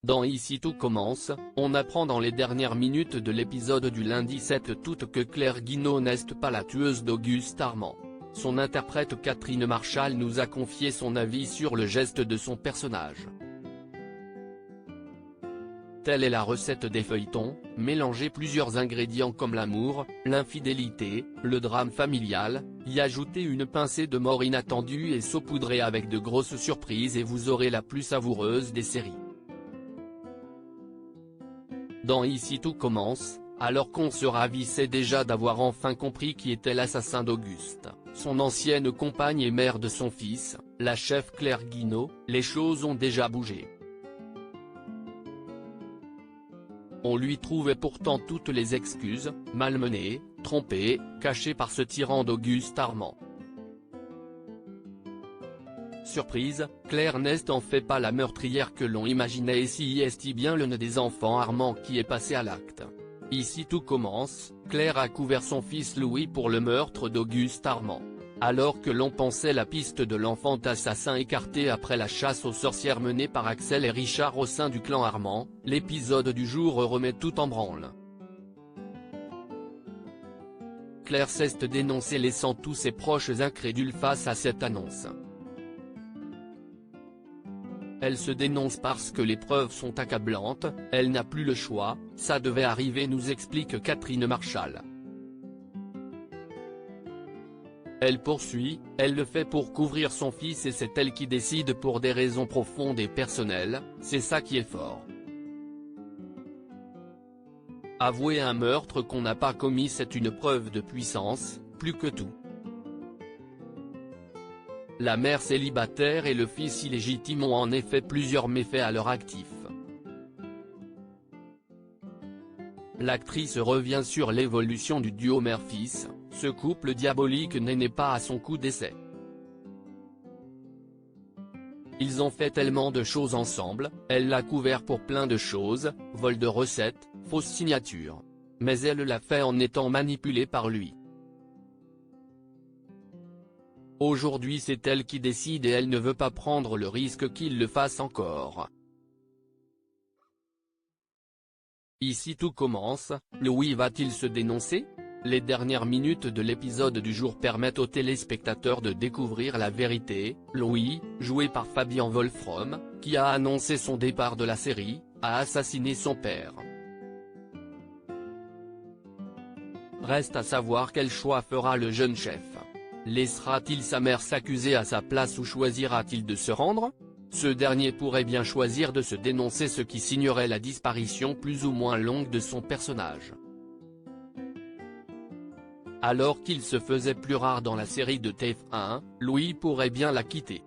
Dans Ici tout commence, on apprend dans les dernières minutes de l'épisode du lundi 7 août que Claire Guinaud n'est pas la tueuse d'Auguste Armand. Son interprète Catherine Marchal nous a confié son avis sur le geste de son personnage. Telle est la recette des feuilletons, mélanger plusieurs ingrédients comme l'amour, l'infidélité, le drame familial, y ajouter une pincée de mort inattendue et saupoudrer avec de grosses surprises et vous aurez la plus savoureuse des séries. Dans Ici tout commence, alors qu'on se ravissait déjà d'avoir enfin compris qui était l'assassin d'Auguste, son ancienne compagne et mère de son fils, la chef Claire Guinaud, les choses ont déjà bougé. On lui trouvait pourtant toutes les excuses, malmenée, trompée, cachée par ce tyran d'Auguste Armand. Surprise, Claire n'est en fait pas la meurtrière que l'on imaginait et si est bien l'un des enfants Armand qui est passé à l'acte. Ici tout commence, Claire a couvert son fils Louis pour le meurtre d'Auguste Armand. Alors que l'on pensait la piste de l'enfant assassin écartée après la chasse aux sorcières menée par Axel et Richard au sein du clan Armand, l'épisode du jour remet tout en branle. Claire s'est dénoncée laissant tous ses proches incrédules face à cette annonce. Elle se dénonce parce que les preuves sont accablantes, elle n'a plus le choix, ça devait arriver nous explique Catherine Marchal. Elle poursuit, elle le fait pour couvrir son fils et c'est elle qui décide pour des raisons profondes et personnelles, c'est ça qui est fort. Avouer un meurtre qu'on n'a pas commis c'est une preuve de puissance, plus que tout. La mère célibataire et le fils illégitime ont en effet plusieurs méfaits à leur actif. L'actrice revient sur l'évolution du duo mère-fils, ce couple diabolique n'est pas à son coup d'essai. Ils ont fait tellement de choses ensemble, elle l'a couvert pour plein de choses, vol de recettes, fausse signature. Mais elle l'a fait en étant manipulée par lui. Aujourd'hui c'est elle qui décide et elle ne veut pas prendre le risque qu'il le fasse encore. Ici tout commence, Louis va-t-il se dénoncer? Les dernières minutes de l'épisode du jour permettent aux téléspectateurs de découvrir la vérité. Louis, joué par Fabian Wolfrom, qui a annoncé son départ de la série, a assassiné son père. Reste à savoir quel choix fera le jeune chef. Laissera-t-il sa mère s'accuser à sa place ou choisira-t-il de se rendre? Ce dernier pourrait bien choisir de se dénoncer, ce qui signerait la disparition plus ou moins longue de son personnage. Alors qu'il se faisait plus rare dans la série de TF1, Louis pourrait bien la quitter.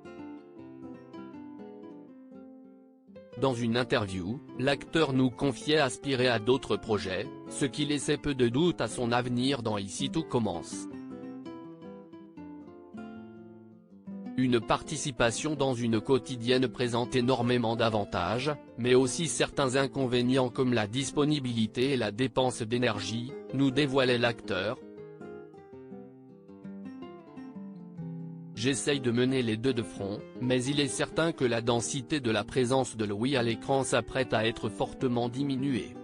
Dans une interview, l'acteur nous confiait aspirer à d'autres projets, ce qui laissait peu de doute à son avenir dans Ici tout commence. Une participation dans une quotidienne présente énormément d'avantages, mais aussi certains inconvénients comme la disponibilité et la dépense d'énergie, nous dévoilait l'acteur. J'essaye de mener les deux de front, mais il est certain que la densité de la présence de Louis à l'écran s'apprête à être fortement diminuée.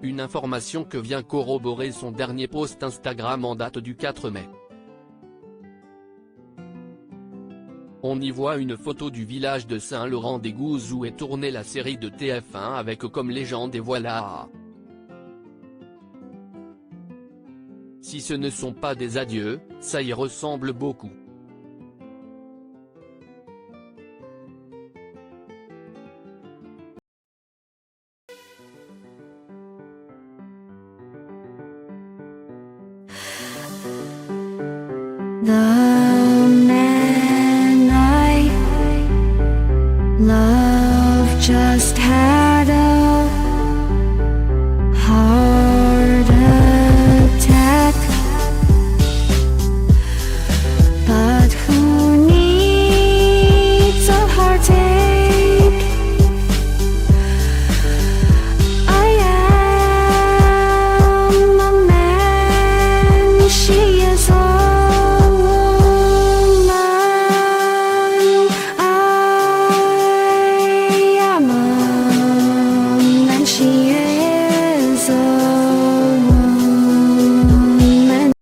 Une information que vient corroborer son dernier post Instagram en date du 4 mai. On y voit une photo du village de Saint-Laurent-des-Gouzes où est tournée la série de TF1 avec comme légende et voilà. Si ce ne sont pas des adieux, ça y ressemble beaucoup. Love just